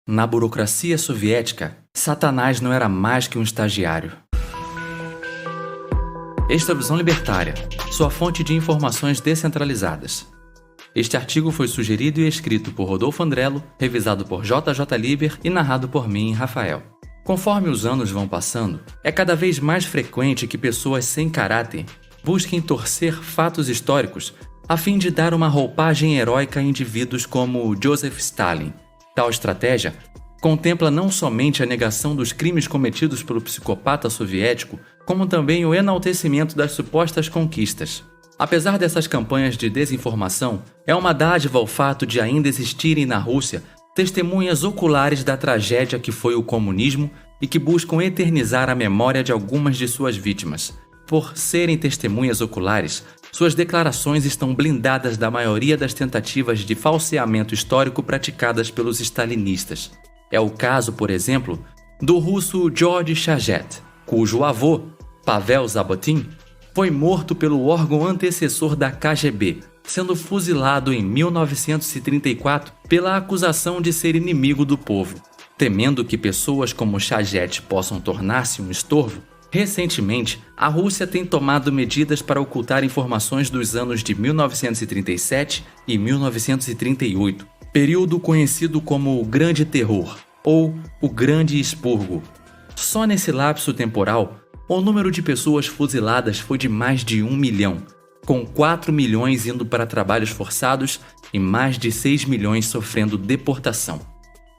Na burocracia soviética, Satanás não era mais que um estagiário. Esta é a Visão Libertária, sua fonte de informações descentralizadas. Este artigo foi sugerido e escrito por Rodolfo Andrello, revisado por JJ Liber e narrado por mim, Rafael. Conforme os anos vão passando, é cada vez mais frequente que pessoas sem caráter busquem torcer fatos históricos a fim de dar uma roupagem heróica a indivíduos como Joseph Stalin. Tal estratégia contempla não somente a negação dos crimes cometidos pelo psicopata soviético, como também o enaltecimento das supostas conquistas. Apesar dessas campanhas de desinformação, é uma dádiva o fato de ainda existirem na Rússia testemunhas oculares da tragédia que foi o comunismo e que buscam eternizar a memória de algumas de suas vítimas. Por serem testemunhas oculares, suas declarações estão blindadas da maioria das tentativas de falseamento histórico praticadas pelos stalinistas. É o caso, por exemplo, do russo Georgy Shajet, cujo avô, Pavel Zabotin, foi morto pelo órgão antecessor da KGB, sendo fuzilado em 1934 pela acusação de ser inimigo do povo. Temendo que pessoas como Shajet possam tornar-se um estorvo, recentemente, a Rússia tem tomado medidas para ocultar informações dos anos de 1937 e 1938, período conhecido como o Grande Terror, ou o Grande Expurgo. Só nesse lapso temporal, o número de pessoas fuziladas foi de mais de 1 milhão, com 4 milhões indo para trabalhos forçados e mais de 6 milhões sofrendo deportação.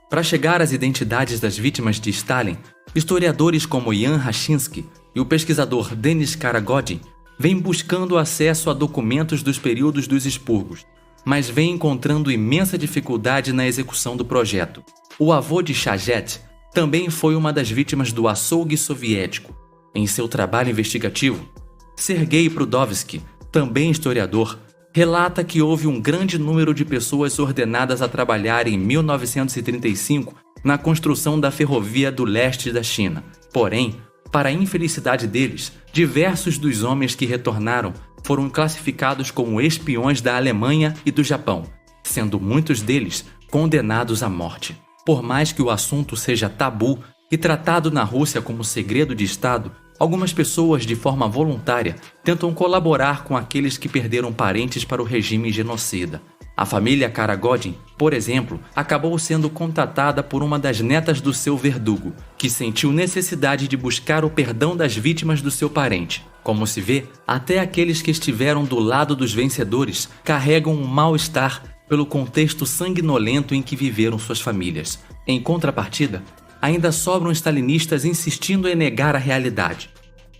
Para chegar às identidades das vítimas de Stalin, historiadores como Ian Hashinsky e o pesquisador Denis Karagodin vêm buscando acesso a documentos dos períodos dos expurgos, mas vêm encontrando imensa dificuldade na execução do projeto. O avô de Shajet também foi uma das vítimas do açougue soviético. Em seu trabalho investigativo, Sergei Prudovsky, também historiador, relata que houve um grande número de pessoas ordenadas a trabalhar em 1935 na construção da ferrovia do leste da China. Porém, para a infelicidade deles, diversos dos homens que retornaram foram classificados como espiões da Alemanha e do Japão, sendo muitos deles condenados à morte. Por mais que o assunto seja tabu e tratado na Rússia como segredo de Estado, algumas pessoas, de forma voluntária, tentam colaborar com aqueles que perderam parentes para o regime genocida. A família Karagodin, por exemplo, acabou sendo contatada por uma das netas do seu verdugo, que sentiu necessidade de buscar o perdão das vítimas do seu parente. Como se vê, até aqueles que estiveram do lado dos vencedores carregam um mal-estar pelo contexto sanguinolento em que viveram suas famílias. Em contrapartida, ainda sobram stalinistas insistindo em negar a realidade.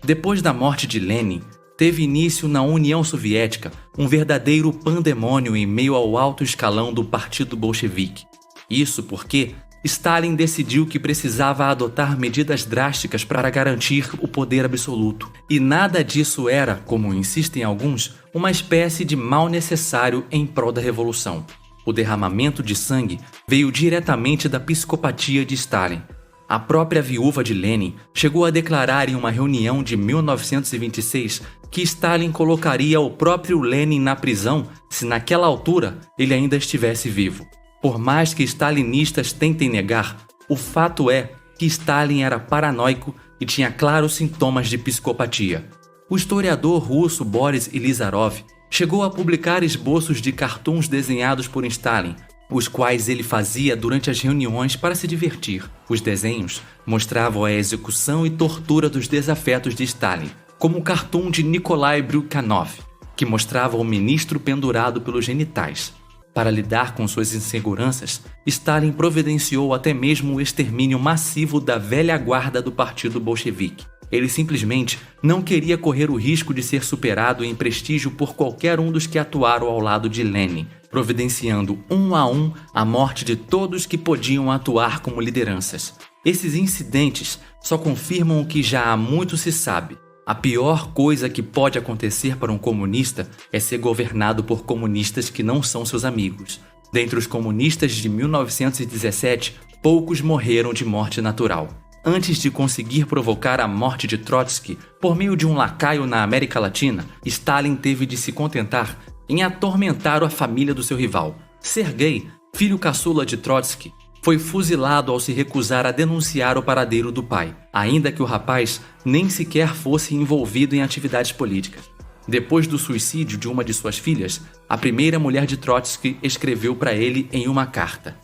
Depois da morte de Lenin, teve início na União Soviética um verdadeiro pandemônio em meio ao alto escalão do Partido Bolchevique. Isso porque Stalin decidiu que precisava adotar medidas drásticas para garantir o poder absoluto. E nada disso era, como insistem alguns, uma espécie de mal necessário em prol da revolução. O derramamento de sangue veio diretamente da psicopatia de Stalin. A própria viúva de Lenin chegou a declarar em uma reunião de 1926 que Stalin colocaria o próprio Lenin na prisão se naquela altura ele ainda estivesse vivo. Por mais que stalinistas tentem negar, o fato é que Stalin era paranoico e tinha claros sintomas de psicopatia. O historiador russo Boris Ilizarov chegou a publicar esboços de cartoons desenhados por Stalin, os quais ele fazia durante as reuniões para se divertir. Os desenhos mostravam a execução e tortura dos desafetos de Stalin, como o cartoon de Nikolai Bryukhanov, que mostrava o ministro pendurado pelos genitais. Para lidar com suas inseguranças, Stalin providenciou até mesmo o extermínio massivo da velha guarda do Partido Bolchevique. Ele simplesmente não queria correr o risco de ser superado em prestígio por qualquer um dos que atuaram ao lado de Lenin, providenciando um a um a morte de todos que podiam atuar como lideranças. Esses incidentes só confirmam o que já há muito se sabe. A pior coisa que pode acontecer para um comunista é ser governado por comunistas que não são seus amigos. Dentre os comunistas de 1917, poucos morreram de morte natural. Antes de conseguir provocar a morte de Trotsky por meio de um lacaio na América Latina, Stalin teve de se contentar em atormentar a família do seu rival. Sergei, filho caçula de Trotsky, foi fuzilado ao se recusar a denunciar o paradeiro do pai, ainda que o rapaz nem sequer fosse envolvido em atividades políticas. Depois do suicídio de uma de suas filhas, a primeira mulher de Trotsky escreveu para ele em uma carta: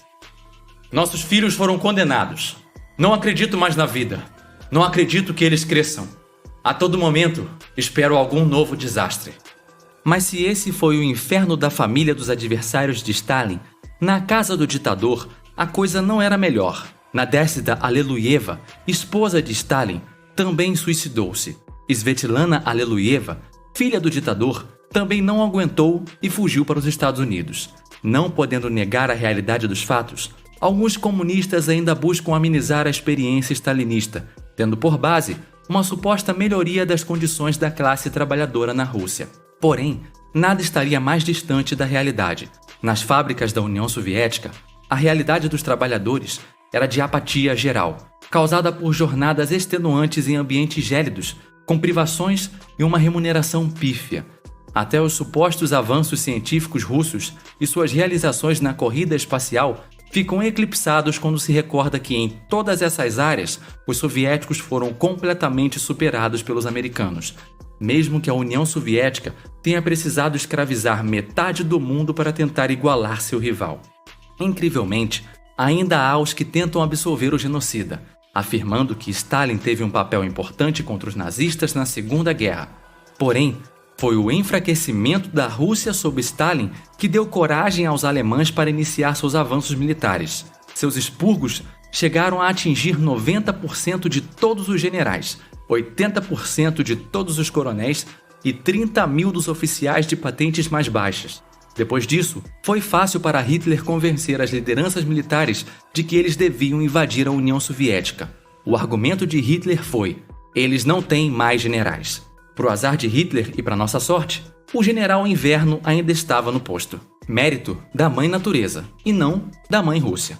"Nossos filhos foram condenados. Não acredito mais na vida. Não acredito que eles cresçam. A todo momento, espero algum novo desastre." Mas se esse foi o inferno da família dos adversários de Stalin, na casa do ditador, a coisa não era melhor. Nadezhda Aleluieva, esposa de Stalin, também suicidou-se. Svetlana Aleluieva, filha do ditador, também não aguentou e fugiu para os Estados Unidos. Não podendo negar a realidade dos fatos, alguns comunistas ainda buscam amenizar a experiência stalinista, tendo por base uma suposta melhoria das condições da classe trabalhadora na Rússia. Porém, nada estaria mais distante da realidade. Nas fábricas da União Soviética, a realidade dos trabalhadores era de apatia geral, causada por jornadas extenuantes em ambientes gélidos, com privações e uma remuneração pífia. Até os supostos avanços científicos russos e suas realizações na corrida espacial ficam eclipsados quando se recorda que em todas essas áreas os soviéticos foram completamente superados pelos americanos, mesmo que a União Soviética tenha precisado escravizar metade do mundo para tentar igualar seu rival. Incrivelmente, ainda há os que tentam absolver o genocida, afirmando que Stalin teve um papel importante contra os nazistas na Segunda Guerra. Porém, foi o enfraquecimento da Rússia sob Stalin que deu coragem aos alemães para iniciar seus avanços militares. Seus expurgos chegaram a atingir 90% de todos os generais, 80% de todos os coronéis e 30 mil dos oficiais de patentes mais baixas. Depois disso, foi fácil para Hitler convencer as lideranças militares de que eles deviam invadir a União Soviética. O argumento de Hitler foi: eles não têm mais generais. Pro azar de Hitler e para nossa sorte, o general Inverno ainda estava no posto. Mérito da mãe natureza e não da mãe Rússia.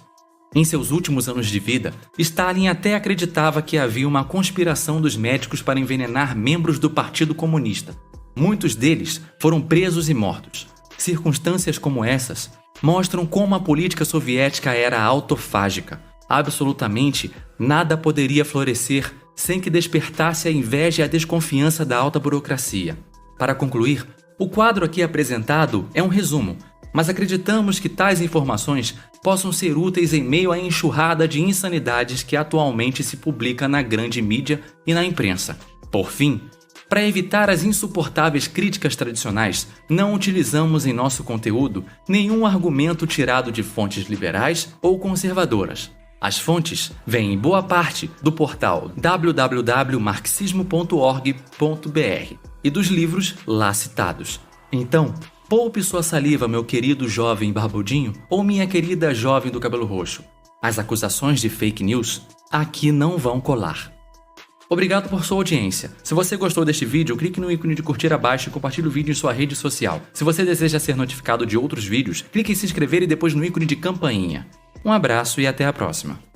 Em seus últimos anos de vida, Stalin até acreditava que havia uma conspiração dos médicos para envenenar membros do Partido Comunista. Muitos deles foram presos e mortos. Circunstâncias como essas mostram como a política soviética era autofágica. Absolutamente nada poderia florescer sem que despertasse a inveja e a desconfiança da alta burocracia. Para concluir, o quadro aqui apresentado é um resumo, mas acreditamos que tais informações possam ser úteis em meio à enxurrada de insanidades que atualmente se publica na grande mídia e na imprensa. Por fim, para evitar as insuportáveis críticas tradicionais, não utilizamos em nosso conteúdo nenhum argumento tirado de fontes liberais ou conservadoras. As fontes vêm em boa parte do portal www.marxismo.org.br e dos livros lá citados. Então, poupe sua saliva, meu querido jovem barbudinho ou minha querida jovem do cabelo roxo. As acusações de fake news aqui não vão colar. Obrigado por sua audiência. Se você gostou deste vídeo, clique no ícone de curtir abaixo e compartilhe o vídeo em sua rede social. Se você deseja ser notificado de outros vídeos, clique em se inscrever e depois no ícone de campainha. Um abraço e até a próxima.